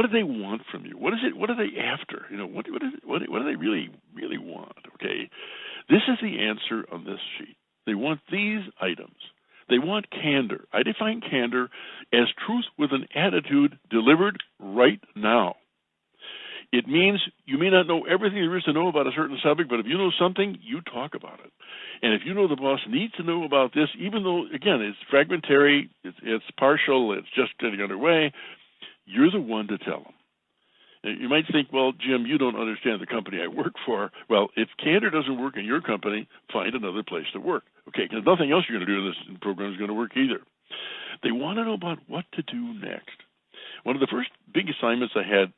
what do they want from you? What is it? What are they after? What do they really want? Okay, this is the answer on this sheet. They want these items. They want candor. I define candor as truth with an attitude delivered right now. It means you may not know everything there is to know about a certain subject, but if you know something, you talk about it. And if you know the boss needs to know about this, even though, again, it's fragmentary, it's partial, it's just getting underway, you're the one to tell them. And you might think, well, Jim, you don't understand the company I work for. Well, if candor doesn't work in your company, find another place to work. Okay, because nothing else you're going to do in this program is going to work either. They want to know about what to do next. One of the first big assignments I had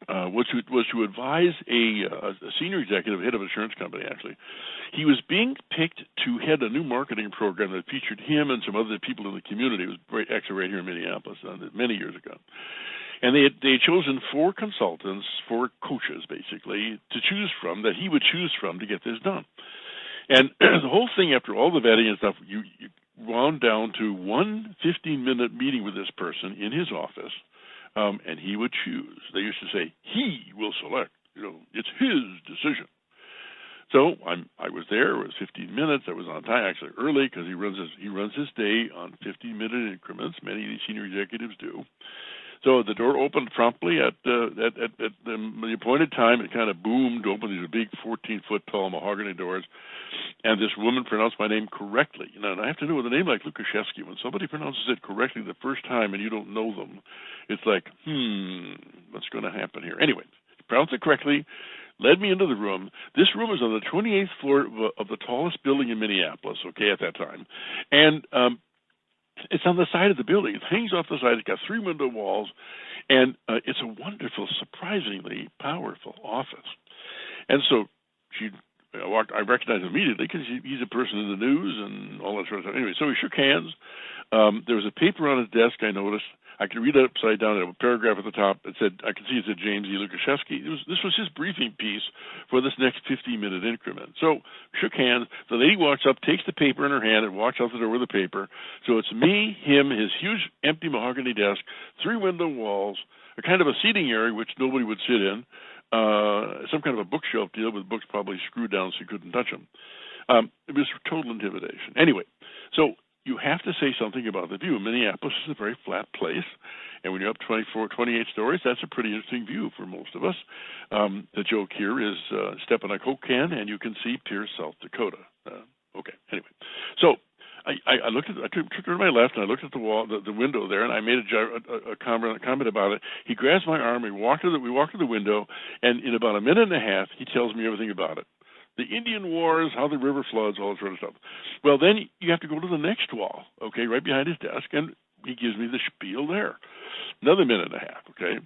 was to advise a senior executive, head of an insurance company, actually. He was being picked to head a new marketing program that featured him and some other people in the community. It was actually right here in Minneapolis many years ago. And they had chosen 4 consultants, 4 coaches, basically, to choose from, that he would choose from to get this done. And the whole thing, after all the vetting and stuff, you wound down to one 15-minute meeting with this person in his office, and he would choose. They used to say, he will select. It's his decision. So I was there. It was 15 minutes. I was on time, actually early, because he runs his day on 15-minute increments. Many of these senior executives do. So the door opened promptly at the appointed time. It kind of boomed open. These are big 14-foot tall mahogany doors. And this woman pronounced my name correctly. And I have to know, with a name like Lukaszewski, when somebody pronounces it correctly the first time and you don't know them, it's like, what's going to happen here? Anyway, she pronounced it correctly, led me into the room. This room is on the 28th floor of the tallest building in Minneapolis, okay, at that time. And it's on the side of the building. It hangs off the side. It's got 3 window walls, and it's a wonderful, surprisingly powerful office. And so I recognized him immediately because he's a person in the news and all that sort of stuff. Anyway, so we shook hands. There was a paper on his desk, I noticed. I could read it upside down. There was a paragraph at the top. I could see it said James E. Lukaszewski. This was his briefing piece for this next 15-minute increment. So shook hands. The lady walks up, takes the paper in her hand, and walks out the door with the paper. So it's me, him, his huge empty mahogany desk, 3 window walls, a kind of a seating area which nobody would sit in, some kind of a bookshelf deal with books probably screwed down so you couldn't touch them. It was total intimidation. Anyway, so you have to say something about the view. Minneapolis is a very flat place, and when you're up 24, 28 stories, that's a pretty interesting view for most of us. The joke here is step on a Coke can, and you can see Pierce, South Dakota. Okay, anyway. So I looked at, I turned to my left, and I looked at the wall, the window there, and I made a comment about it. He grabs my arm, we walked to the window, and in about a minute and a half, he tells me everything about it. The Indian Wars, how the river floods, all that sort of stuff. Well, then you have to go to the next wall, okay, right behind his desk, and he gives me the spiel there. Another minute and a half, okay.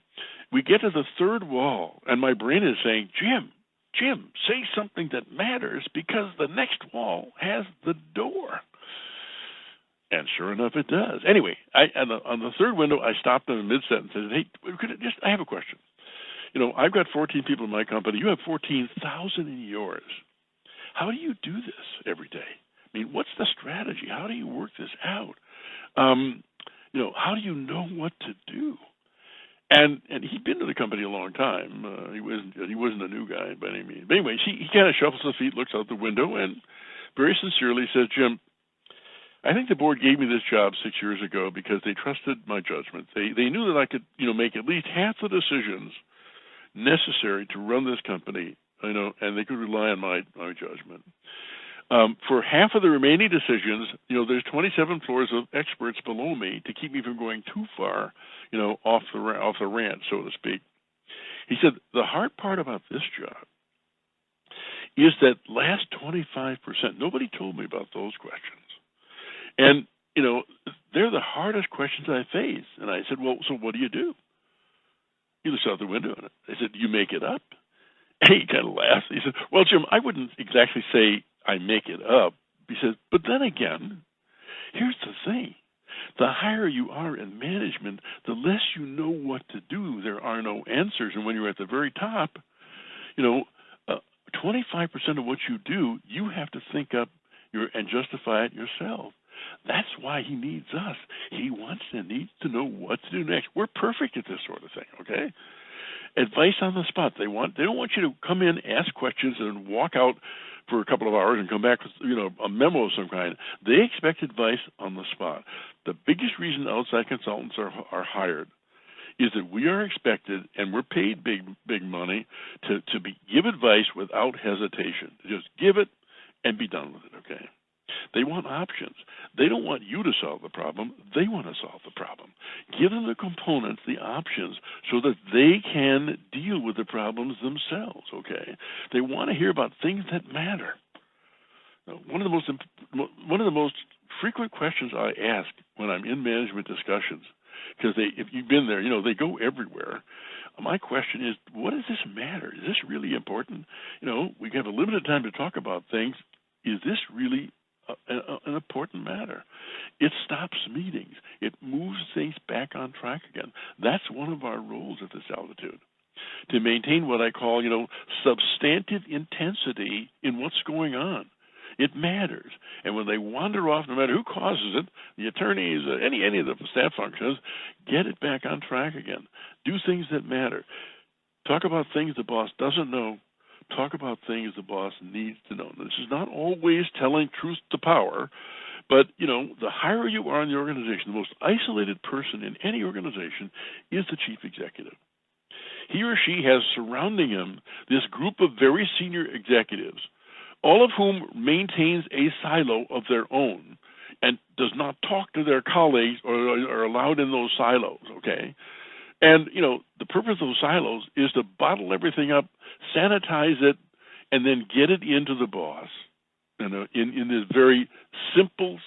We get to the 3rd wall, and my brain is saying, Jim, say something that matters, because the next wall has the door. And sure enough, it does. Anyway, on the 3rd window, I stopped in mid-sentence and said, hey, I have a question. I've got 14 people in my company. You have 14,000 in yours. How do you do this every day? I mean, what's the strategy? How do you work this out? How do you know what to do? And he'd been to the company a long time. He wasn't a new guy by any means. But anyway, he kind of shuffles his feet, looks out the window, and very sincerely says, Jim, I think the board gave me this job 6 years ago because they trusted my judgment. They knew that I could, make at least half the decisions necessary to run this company, and they could rely on my judgment. For half of the remaining decisions, there's 27 floors of experts below me to keep me from going too far, off the ranch, so to speak. He said, the hard part about this job is that last 25%, nobody told me about those questions. And, they're the hardest questions I face. And I said, well, so what do? He looks out the window, and I said, you make it up? And he kind of laughs. He said, well, Jim, I wouldn't exactly say I make it up. He says, but then again, here's the thing. The higher you are in management, the less you know what to do. There are no answers. And when you're at the very top, 25% of what you do, you have to think up and justify it yourself. That's why he needs us. He needs to know what to do next. We're perfect at this sort of thing, okay? Advice on the spot. They don't want you to come in, ask questions, and walk out for a couple of hours and come back with a memo of some kind. They expect advice on the spot. The biggest reason outside consultants are hired is that we are expected, and we're paid big money to give advice without hesitation. Just give it and be done with it, okay? They want options. They don't want you to solve the problem. They want to solve the problem. Give them the components, the options, so that they can deal with the problems themselves, okay? They want to hear about things that matter. Now, one of the most frequent questions I ask when I'm in management discussions, because if you've been there, they go everywhere. My question is, what does this matter? Is this really important? We have a limited time to talk about things. Is this really an important matter? It stops meetings. It moves things back on track again. That's one of our roles at this altitude, to maintain what I call, substantive intensity in what's going on. It matters. And when they wander off, no matter who causes it, the attorneys, any of the staff functions, get it back on track again. Do things that matter. Talk about things the boss doesn't know. Talk about things the boss needs to know. This is not always telling truth to power, but, the higher you are in the organization, the most isolated person in any organization is the chief executive. He or she has surrounding him this group of very senior executives, all of whom maintains a silo of their own and does not talk to their colleagues or are allowed in those silos, okay? And, the purpose of those silos is to bottle everything up, sanitize it, and then get it into the boss in this very simple,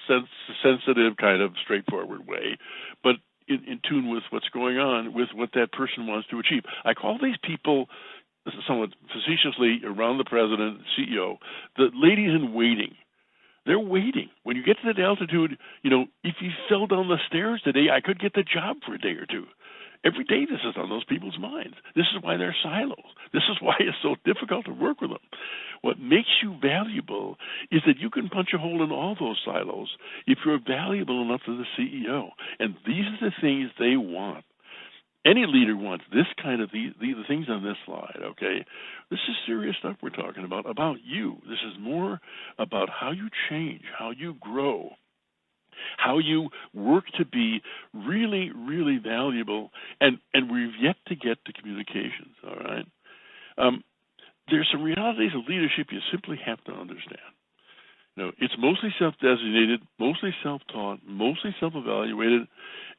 sensitive, kind of straightforward way, but in tune with what's going on, with what that person wants to achieve. I call these people, somewhat facetiously, around the president, CEO, the ladies in waiting. They're waiting. When you get to that altitude, if you fell down the stairs today, I could get the job for a day or two. Every day this is on those people's minds. This is why they're silos. This is why it's so difficult to work with them. What makes you valuable is that you can punch a hole in all those silos if you're valuable enough to the CEO. And these are the things they want. Any leader wants this kind of the things on this slide, okay? This is serious stuff we're talking about you. This is more about how you change, how you grow, how you work to be really, really valuable, and we've yet to get to communications, all right? There's some realities of leadership you simply have to understand. It's mostly self-designated, mostly self-taught, mostly self-evaluated,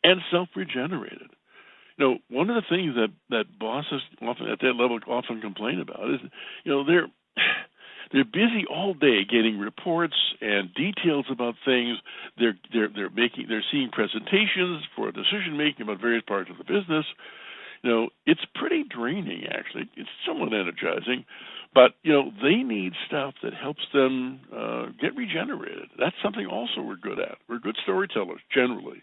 and self-regenerated. One of the things that bosses often at that level often complain about is, they're busy all day getting reports and details about things. They're seeing presentations for decision making about various parts of the business. It's pretty draining, actually. It's somewhat energizing, but they need stuff that helps them get regenerated. That's something also we're good at. We're good storytellers generally.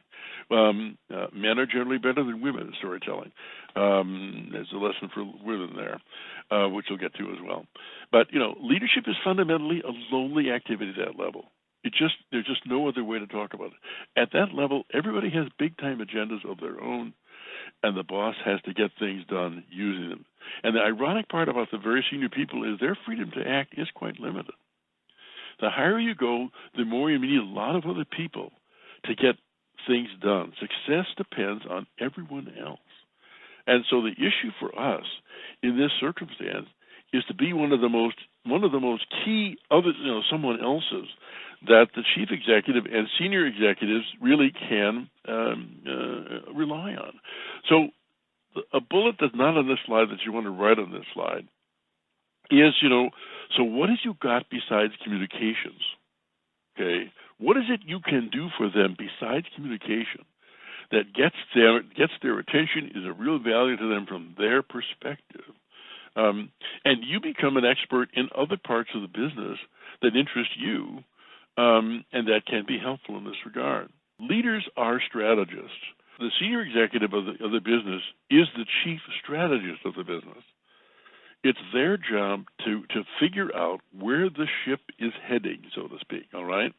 Men are generally better than women at storytelling. There's a lesson for women there, which we'll get to as well. But leadership is fundamentally a lonely activity at that level. There's just no other way to talk about it. At that level, everybody has big time agendas of their own, and the boss has to get things done using them. And the ironic part about the very senior people is their freedom to act is quite limited. The higher you go, the more you need a lot of other people to get things done. Success depends on everyone else. And so the issue for us in this circumstance is to be one of the most key other someone else's that the chief executive and senior executives really can rely on. So a bullet that's not on this slide that you want to write on this slide is, so what have you got besides communications? Okay, what is it you can do for them besides communication that gets their attention, is of real value to them from their perspective? And you become an expert in other parts of the business that interest you, and that can be helpful in this regard. Leaders are strategists. The senior executive of the business is the chief strategist of the business. It's their job to figure out where the ship is heading, so to speak, all right?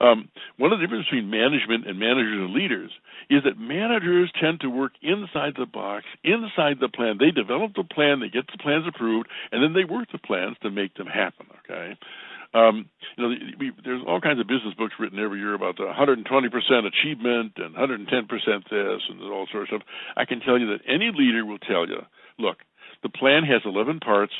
One of the differences between management and managers and leaders is that managers tend to work inside the box, inside the plan. They develop the plan, they get the plans approved, and then they work the plans to make them happen, okay? There's all kinds of business books written every year about the 120% achievement and 110% this and all sorts of stuff. I can tell you that any leader will tell you, look, the plan has 11 parts.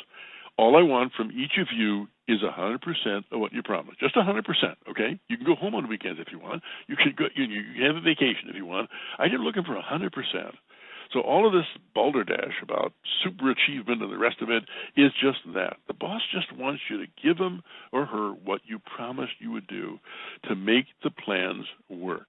All I want from each of you is 100% of what you promised. Just 100%, okay? You can go home on weekends if you want. You can go. You can have a vacation if you want. I'm just looking for 100%. So all of this balderdash about super achievement and the rest of it is just that. The boss just wants you to give him or her what you promised you would do to make the plans work.